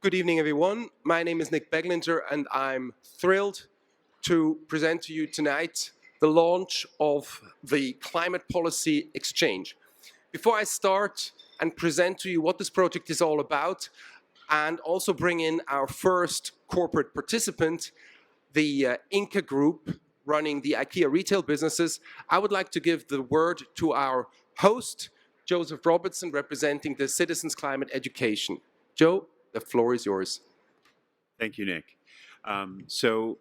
Good evening, everyone. My name is Beglinger, and I'm thrilled to present to you tonight the launch of the Climate Policy Exchange. Before I start and present to you what this project is all about, and also bring in our first corporate participant, the Ingka Group, running the IKEA retail businesses, I would like to give the word to our host, Joseph Robertson, representing the Citizens Climate Education. Joe, the floor is yours. Thank you, Nick. So,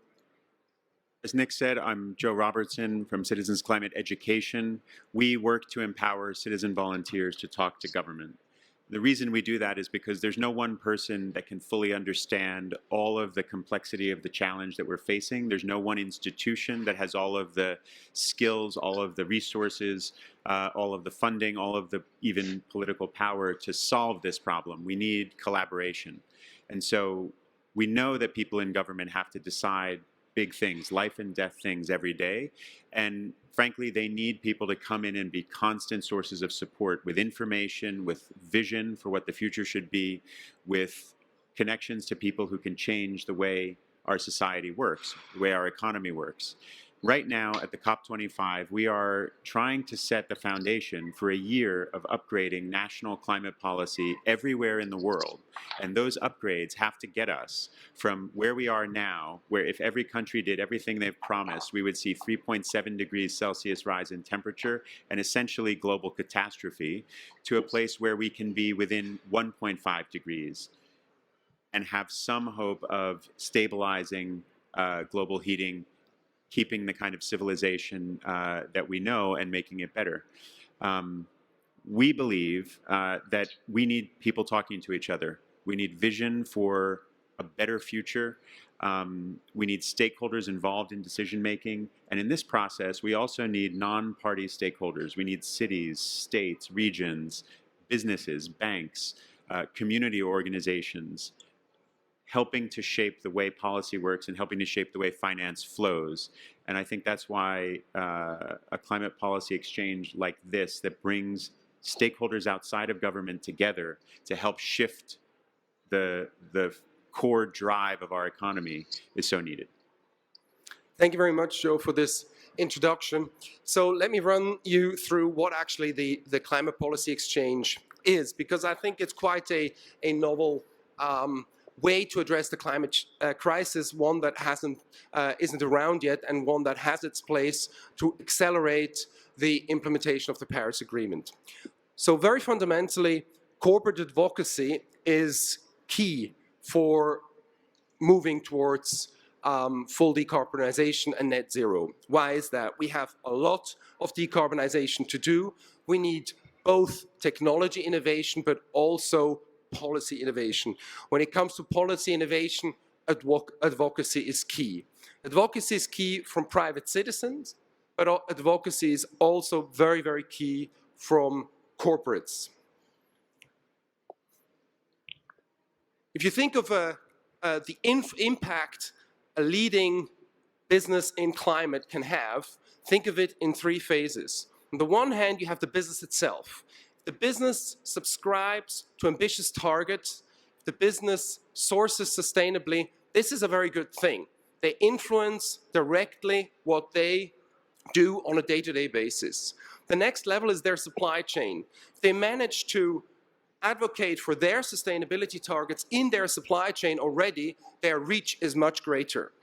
as Nick said, I'm Joe Robertson from Citizens Climate Education. We work to empower citizen volunteers to talk to government. The reason we do that is because there's no one person that can fully understand all of the complexity of the challenge that we're facing. There's no one institution that has all of the skills, all of the resources, all of the funding, all of the even political power to solve this problem. We need collaboration. And so we know that people in government have to decide big things, life and death things every day. And frankly, they need people to come in and be constant sources of support with information, with vision for what the future should be, with connections to people who can change the way our society works, the way our economy works. Right now at the COP25, we are trying to set the foundation for a year of upgrading national climate policy everywhere in the world. And those upgrades have to get us from where we are now, where if every country did everything they've promised, we would see 3.7 degrees Celsius rise in temperature and essentially global catastrophe, to a place where we can be within 1.5 degrees and have some hope of stabilizing global heating, keeping the kind of civilization that we know and making it better. We believe that we need people talking to each other. We need vision for a better future. We need stakeholders involved in decision making. And in this process, we also need non-party stakeholders. We need cities, states, regions, businesses, banks, community organizations, helping to shape the way policy works and helping to shape the way finance flows. And I think that's why a climate policy exchange like this, that brings stakeholders outside of government together to help shift the core drive of our economy, is so needed. Thank you very much, Joe, for this introduction. So let me run you through what actually the Climate Policy Exchange is, because I think it's quite a novel way to address the climate crisis, one that isn't around yet, and one that has its place to accelerate the implementation of the Paris Agreement. So very fundamentally, corporate advocacy is key for moving towards full decarbonization and net zero. Why is that? We have a lot of decarbonization to do. We need both technology innovation, but also policy innovation. When it comes to policy innovation, advocacy is key. Advocacy is key from private citizens, but advocacy is also very, very key from corporates. If you think of the impact a leading business in climate can have, think of it in three phases. On the one hand, you have the business itself. The business subscribes to ambitious targets. The business sources sustainably. This is a very good thing. They influence directly what they do on a day-to-day basis. The next level is their supply chain. They manage to advocate for their sustainability targets in their supply chain already. Their reach is much greater.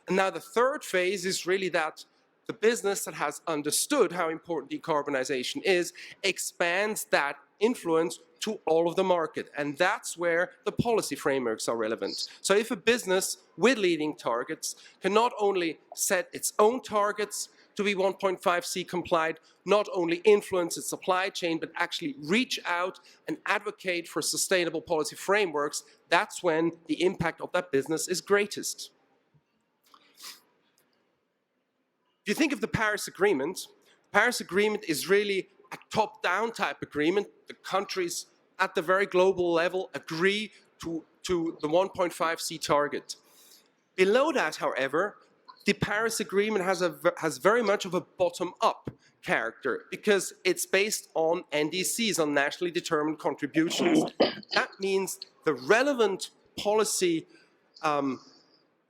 And now the third phase is really that the business that has understood how important decarbonization is expands that influence to all of the market. And that's where the policy frameworks are relevant. So if a business with leading targets can not only set its own targets to be 1.5C compliant, not only influence its supply chain, but actually reach out and advocate for sustainable policy frameworks, that's when the impact of that business is greatest. If you think of the Paris Agreement is really a top-down type agreement. The countries at the very global level agree to the 1.5C target. Below that, however, the Paris Agreement has very much of a bottom-up character because it's based on NDCs, on nationally determined contributions. That means the relevant policy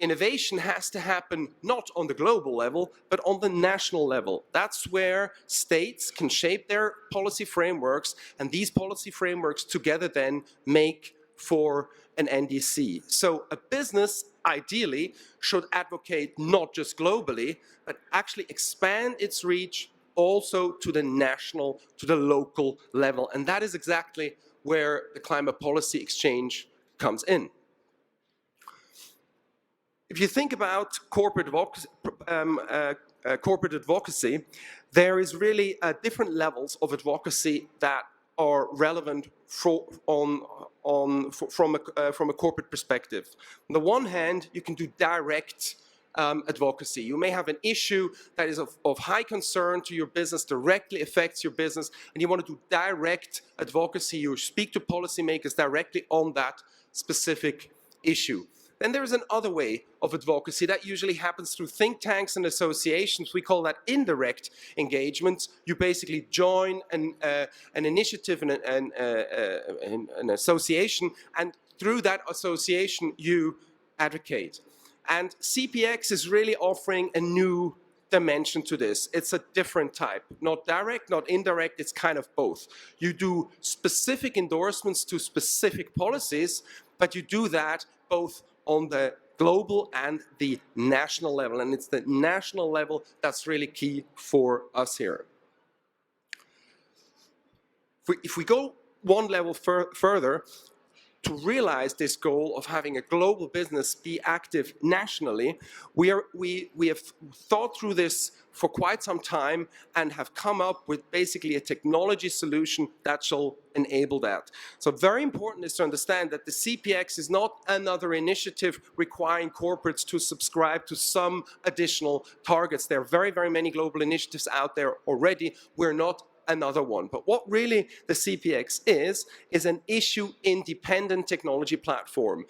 innovation has to happen not on the global level, but on the national level. That's where states can shape their policy frameworks, and these policy frameworks together then make for an NDC. So a business ideally should advocate not just globally, but actually expand its reach also to the national, to the local level. And that is exactly where the climate policy exchange comes in. If you think about corporate advocacy, there is really different levels of advocacy that are relevant from a corporate perspective. On the one hand, you can do direct advocacy. You may have an issue that is of high concern to your business, directly affects your business, and you want to do direct advocacy. You speak to policymakers directly on that specific issue. Then there is another way of advocacy that usually happens through think tanks and associations. We call that indirect engagement. You basically join an initiative and an association, and through that association you advocate. And CPX is really offering a new dimension to this. It's a different type, not direct, not indirect, it's kind of both. You do specific endorsements to specific policies, but you do that both on the global and the national level. And it's the national level that's really key for us here. If we go one level further, to realize this goal of having a global business be active nationally, we have thought through this for quite some time and have come up with basically a technology solution that shall enable that. So very important is to understand that the CPX is not another initiative requiring corporates to subscribe to some additional targets. There are very, very many global initiatives out there already. We're not another one. But what really the CPX is an issue-independent technology platform.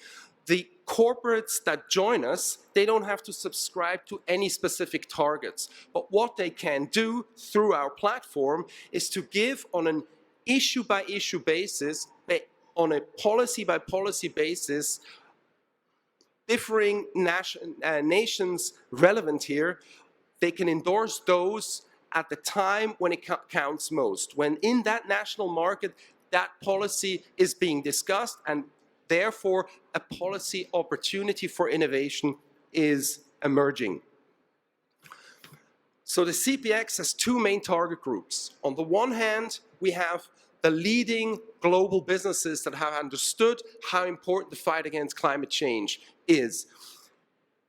The corporates that join us, they don't have to subscribe to any specific targets. But what they can do through our platform is to give on an issue-by-issue basis, on a policy-by-policy basis, differing nations relevant here. They can endorse those at the time when it counts most, when in that national market that policy is being discussed and therefore a policy opportunity for innovation is emerging. So the CPX has two main target groups. On the one hand, we have the leading global businesses that have understood how important the fight against climate change is.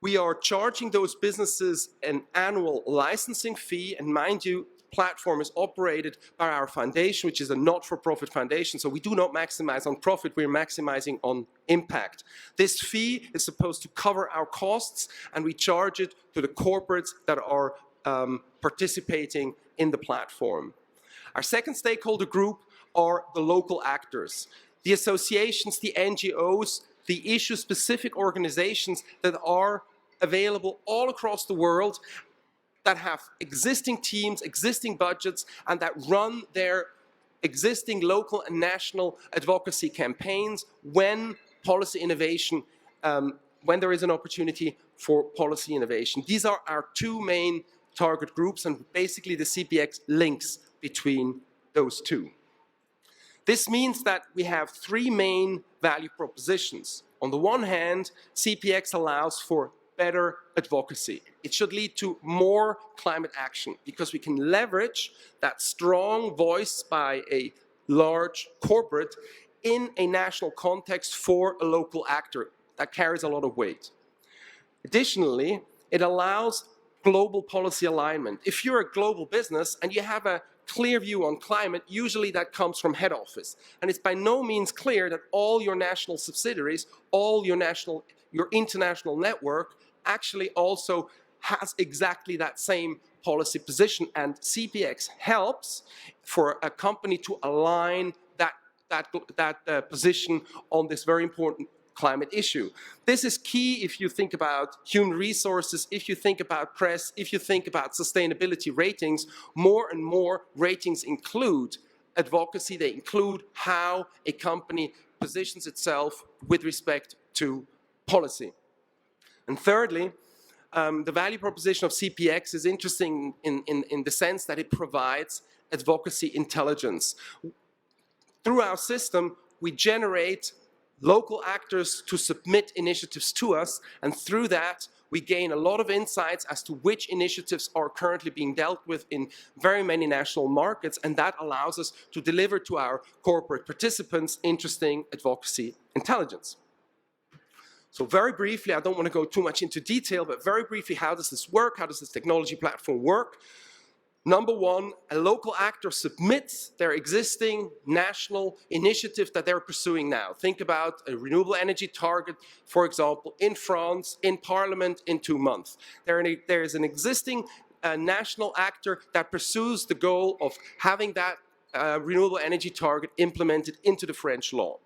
We are charging those businesses an annual licensing fee, and mind you, the platform is operated by our foundation, which is a not-for-profit foundation, so we do not maximize on profit, we're maximizing on impact. This fee is supposed to cover our costs, and we charge it to the corporates that are participating in the platform. Our second stakeholder group are the local actors, the associations, the NGOs, the issue-specific organizations that are available all across the world, that have existing teams, existing budgets, and that run their existing local and national advocacy campaigns when policy innovation, when there is an opportunity for policy innovation. These are our two main target groups, and basically the CPX links between those two. This means that we have three main value propositions. On the one hand, CPX allows for better advocacy. It should lead to more climate action because we can leverage that strong voice by a large corporate in a national context for a local actor that carries a lot of weight. Additionally, it allows global policy alignment. If you're a global business and you have a clear view on climate, usually that comes from head office. And it's by no means clear that all your national subsidiaries, all your international network actually also has exactly that same policy position. And CPX helps for a company to align that position on this very important climate issue. This is key if you think about human resources, if you think about press, if you think about sustainability ratings. More and more ratings include advocacy. They include how a company positions itself with respect to policy. And thirdly, the value proposition of CPX is interesting in the sense that it provides advocacy intelligence. Through our system, we generate local actors to submit initiatives to us, and through that, we gain a lot of insights as to which initiatives are currently being dealt with in very many national markets, and that allows us to deliver to our corporate participants interesting advocacy intelligence. So very briefly, I don't want to go too much into detail, but very briefly, how does this work? How does this technology platform work? Number one, a local actor submits their existing national initiative that they're pursuing now. Think about a renewable energy target, for example, in France, in Parliament, in 2 months. There is an existing national actor that pursues the goal of having that renewable energy target implemented into the French law.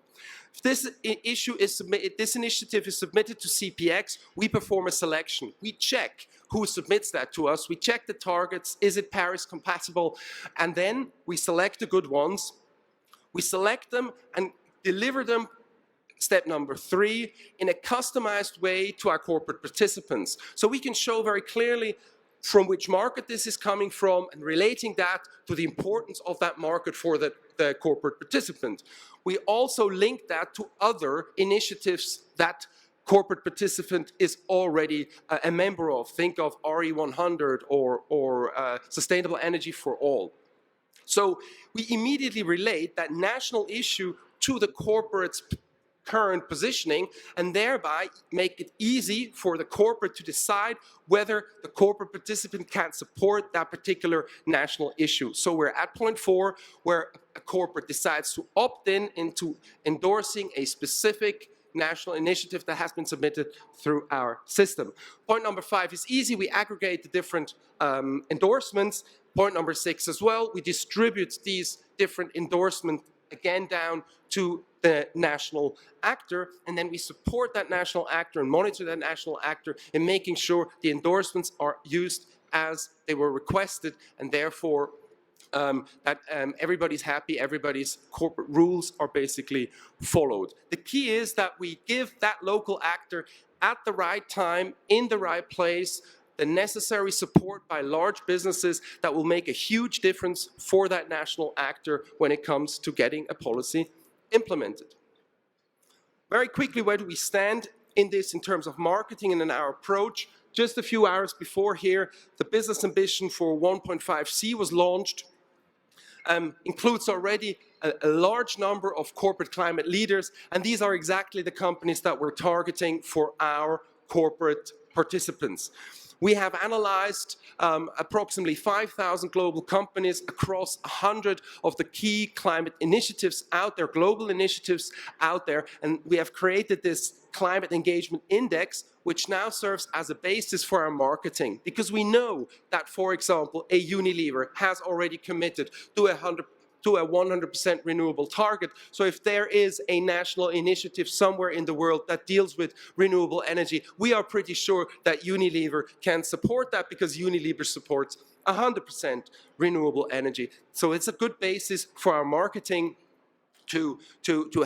If this initiative is submitted to CPX, we perform a selection. We check who submits that to us. We check the targets. Is it Paris compatible? And then we select the good ones. We select them and deliver them, step number 3, in a customized way to our corporate participants. So we can show very clearly from which market this is coming from and relating that to the importance of that market for the corporate participant. We also link that to other initiatives that corporate participant is already a member of. Think of RE100 or Sustainable Energy for All. So we immediately relate that national issue to the corporate's current positioning and thereby make it easy for the corporate to decide whether the corporate participant can support that particular national issue. So we're at point 4 where a corporate decides to opt in into endorsing a specific national initiative that has been submitted through our system. Point number 5 is easy. We aggregate the different endorsements. Point number 6 as well. We distribute these different endorsements again down to the national actor, and then we support that national actor and monitor that national actor in making sure the endorsements are used as they were requested, and therefore that everybody's happy, everybody's corporate rules are basically followed. The key is that we give that local actor at the right time, in the right place, the necessary support by large businesses that will make a huge difference for that national actor when it comes to getting a policy implemented. Very quickly, where do we stand in this in terms of marketing and in our approach? Just a few hours before here, the business ambition for 1.5C was launched. Includes already a large number of corporate climate leaders, and these are exactly the companies that we're targeting for our corporate participants. We have analyzed approximately 5,000 global companies across 100 of the key climate initiatives out there, global initiatives out there, and we have created this climate engagement index, which now serves as a basis for our marketing, because we know that, for example, a Unilever has already committed to a 100% renewable target. So if there is a national initiative somewhere in the world that deals with renewable energy, we are pretty sure that Unilever can support that, because Unilever supports 100% renewable energy. So it's a good basis for our marketing to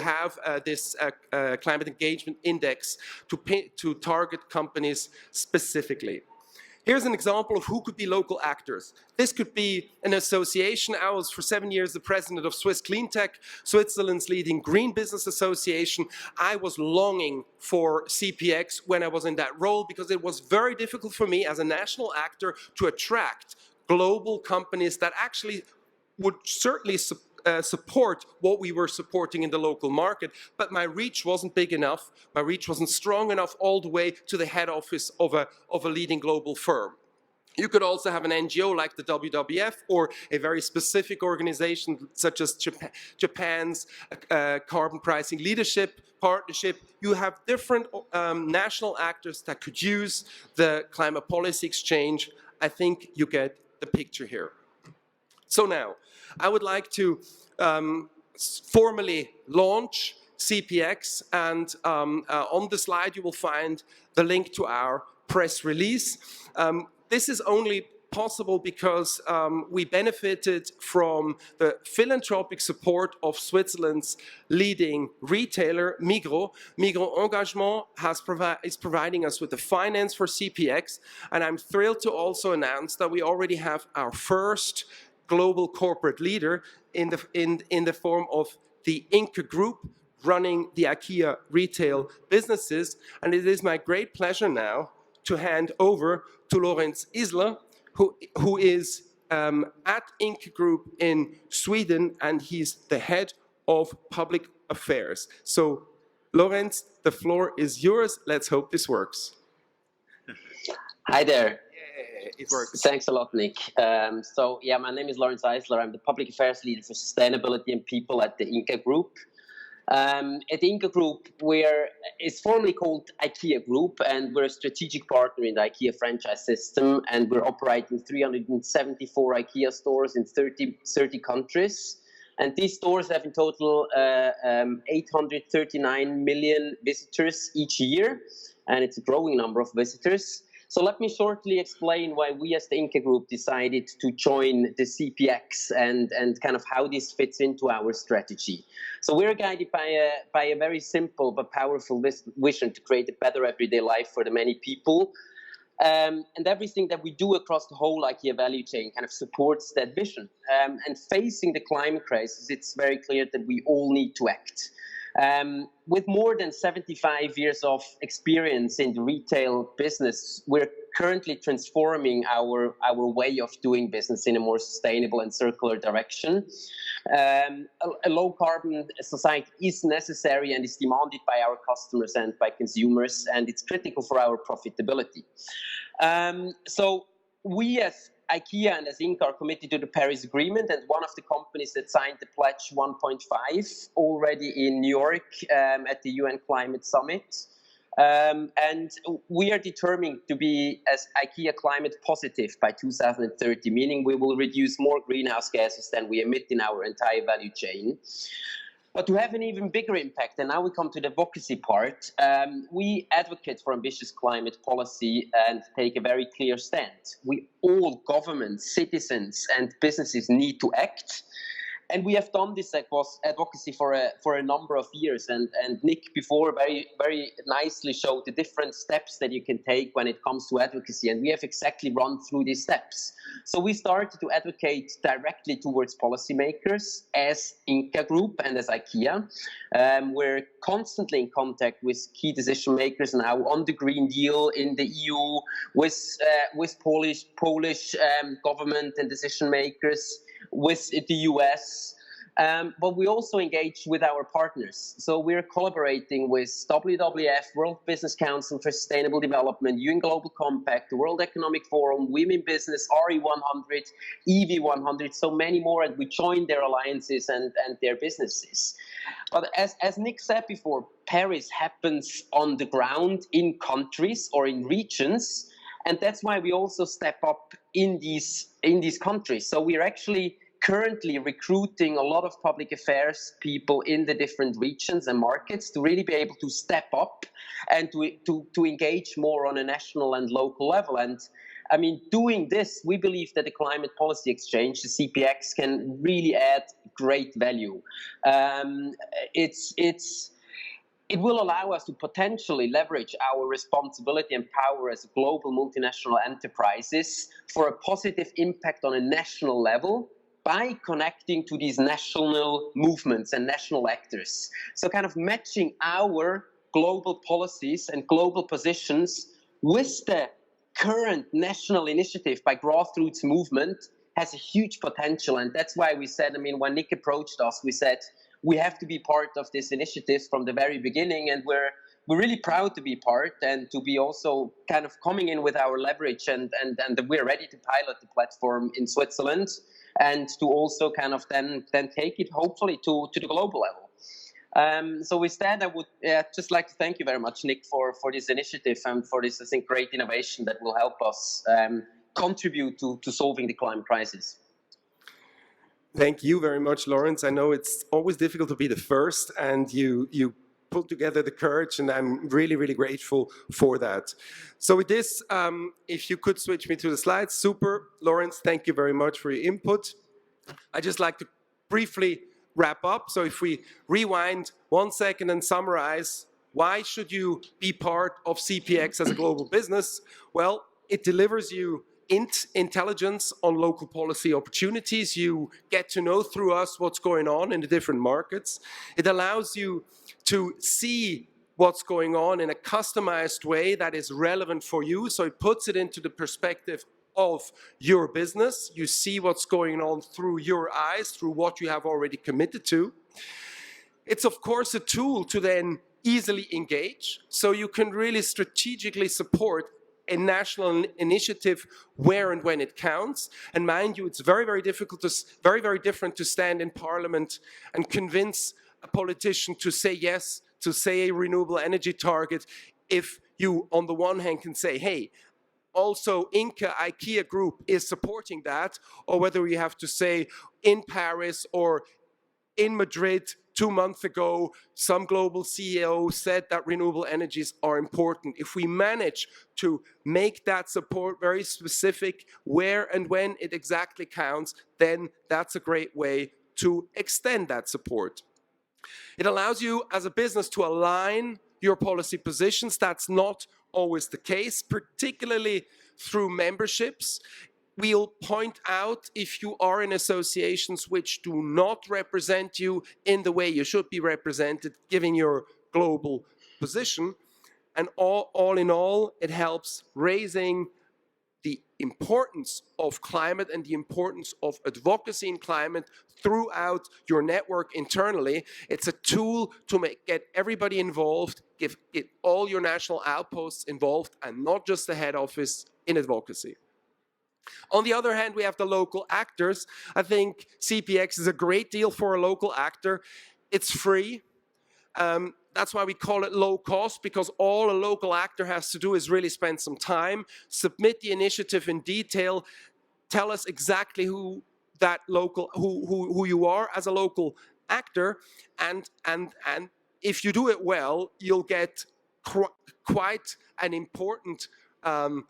have this climate engagement index to target companies specifically. Here's an example of who could be local actors. This could be an association. I was for 7 years the president of Swiss Cleantech, Switzerland's leading green business association. I was longing for CPX when I was in that role, because it was very difficult for me as a national actor to attract global companies that actually would certainly support what we were supporting in the local market, but my reach wasn't big enough, my reach wasn't strong enough all the way to the head office of a leading global firm. You could also have an NGO like the WWF, or a very specific organization such as Japan's Carbon Pricing Leadership Partnership. You have different national actors that could use the Climate Policy Exchange. I think you get the picture here. So now, I would like to formally launch CPX, and on the slide you will find the link to our press release. This is only possible because we benefited from the philanthropic support of Switzerland's leading retailer, Migros. Migros Engagement is providing us with the finance for CPX, and I'm thrilled to also announce that we already have our first global corporate leader in the form of the Ingka Group, running the IKEA retail businesses. And it is my great pleasure now to hand over to Lorenz, who is at Ingka Group in Sweden, and he's the head of public affairs. So, Lorenz, the floor is yours. Let's hope this works. Hi there. Yeah, it works. Thanks a lot, Nick. So, my name is Lorenz. I'm the public affairs leader for sustainability and people at the Ingka Group. At the Ingka Group, it's formerly called IKEA Group, and we're a strategic partner in the IKEA franchise system, and we're operating 374 IKEA stores in 30 countries. And these stores have in total 839 million visitors each year, and it's a growing number of visitors. So let me shortly explain why we as the Ingka Group decided to join the CPX and kind of how this fits into our strategy. So we're guided by a very simple but powerful vision to create a better everyday life for the many people. And everything that we do across the whole IKEA value chain kind of supports that vision. And facing the climate crisis, it's very clear that we all need to act. With more than 75 years of experience in the retail business, we're currently transforming our way of doing business in a more sustainable and circular direction. A low-carbon society is necessary and is demanded by our customers and by consumers, and it's critical for our profitability. So we as IKEA and as Ingka are committed to the Paris Agreement, and one of the companies that signed the Pledge 1.5 already in New York at the UN Climate Summit. And we are determined to be as IKEA climate positive by 2030, meaning we will reduce more greenhouse gases than we emit in our entire value chain. But to have an even bigger impact, and now we come to the advocacy part, we advocate for ambitious climate policy and take a very clear stand. We all, governments, citizens and businesses need to act. And we have done this advocacy for a number of years. And Nick before very, very nicely showed the different steps that you can take when it comes to advocacy. And we have exactly run through these steps. So we started to advocate directly towards policymakers as Ingka Group and as IKEA. We're constantly in contact with key decision makers now on the Green Deal in the EU, with Polish government and decision makers, with the US, but we also engage with our partners. So we're collaborating with WWF, World Business Council for Sustainable Development, UN Global Compact, the World Economic Forum, Women Business, RE100, EV100, so many more, and we join their alliances and their businesses. But as Nick said before, Paris happens on the ground in countries or in regions, and that's why we also step up in these countries. So we're actually currently recruiting a lot of public affairs people in the different regions and markets to really be able to step up and to engage more on a national and local level. And I mean, doing this, we believe that the climate policy exchange, the CPX, can really add great value. It will allow us to potentially leverage our responsibility and power as global multinational enterprises for a positive impact on a national level by connecting to these national movements and national actors. So kind of matching our global policies and global positions with the current national initiative by grassroots movement has a huge potential. And that's why we said, I mean, when Nick approached us, we said, we have to be part of this initiative from the very beginning, and we're really proud to be part and to be also kind of coming in with our leverage, and we're ready to pilot the platform in Switzerland and to also kind of then take it hopefully to the global level. So with that, I would just like to thank you very much, Nick, for this initiative and for this, I think, great innovation that will help us contribute to solving the climate crisis. Thank you very much, Lorenz. I know it's always difficult to be the first, and you pulled together the courage, and I'm really, really grateful for that. So with this, if you could switch me to the slides, super. Lorenz, thank you very much for your input. I'd just like to briefly wrap up. So if we rewind 1 second and summarize, why should you be part of CPX as a global business? Well, it delivers you intelligence on local policy opportunities. You get to know through us what's going on in the different markets. It allows you to see what's going on in a customized way that is relevant for you. So it puts it into the perspective of your business. You see what's going on through your eyes, through what you have already committed to. It's of course a tool to then easily engage, so you can really strategically support a national initiative where and when it counts. And mind you, it's very, very different to stand in Parliament and convince a politician to say yes, to say a renewable energy target, if you, on the one hand, can say, hey, also IKEA Group is supporting that, or whether we have to say in Paris or in Madrid 2 months ago, some global CEO said that renewable energies are important. If we manage to make that support very specific, where and when it exactly counts, then that's a great way to extend that support. It allows you as a business to align your policy positions. That's not always the case, particularly through memberships. We'll point out if you are in associations which do not represent you in the way you should be represented, given your global position. And all in all, it helps raising the importance of climate and the importance of advocacy in climate throughout your network internally. It's a tool to get everybody involved, get all your national outposts involved, and not just the head office in advocacy. On the other hand, we have the local actors. I think CPX is a great deal for a local actor. It's free. That's why we call it low cost, because all a local actor has to do is really spend some time, submit the initiative in detail, tell us exactly who you are as a local actor, and if you do it well, you'll get quite an important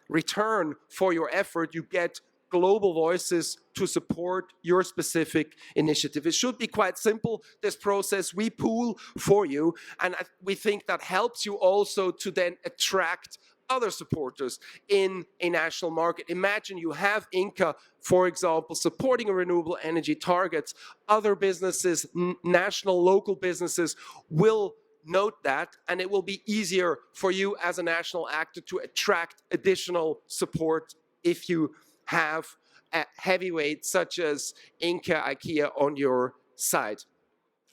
return for your effort. You get global voices to support your specific initiative. It should be quite simple, this process. We pool for you, and we think that helps you also to then attract other supporters in a national market. Imagine you have Ingka, for example, supporting a renewable energy targets. Other businesses, national, local businesses will note that, and it will be easier for you as a national actor to attract additional support if you have a heavyweight such as Ingka, IKEA on your side.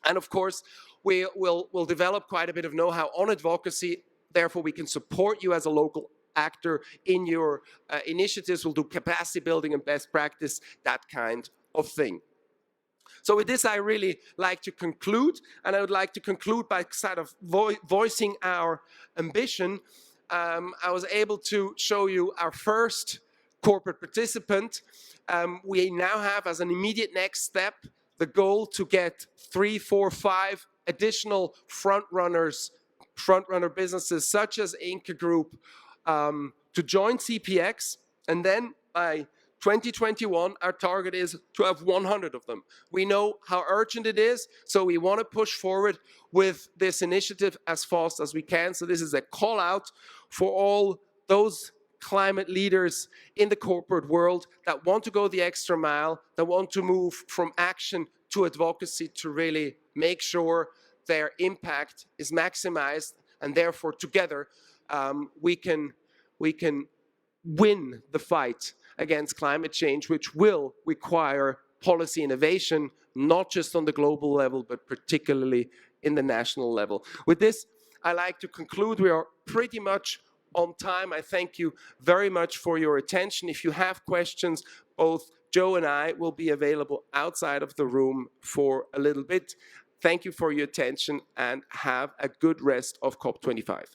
And of course, we'll develop quite a bit of know-how on advocacy. Therefore, we can support you as a local actor in your initiatives. We'll do capacity building and best practice, that kind of thing. So with this, I really like to conclude, and I would like to conclude by sort of voicing our ambition. I was able to show you our first corporate participant. We now have, as an immediate next step, the goal to get 3, 4, 5 additional front-runner businesses such as Ingka Group to join CPX, and then by 2021, our target is to have 100 of them. We know how urgent it is, so we want to push forward with this initiative as fast as we can. So this is a call out for all those climate leaders in the corporate world that want to go the extra mile, that want to move from action to advocacy to really make sure their impact is maximized, and therefore together we can win the fight against climate change, which will require policy innovation, not just on the global level, but particularly in the national level. With this, I like to conclude. We are pretty much on time. I thank you very much for your attention. If you have questions, both Joe and I will be available outside of the room for a little bit. Thank you for your attention, and have a good rest of COP25.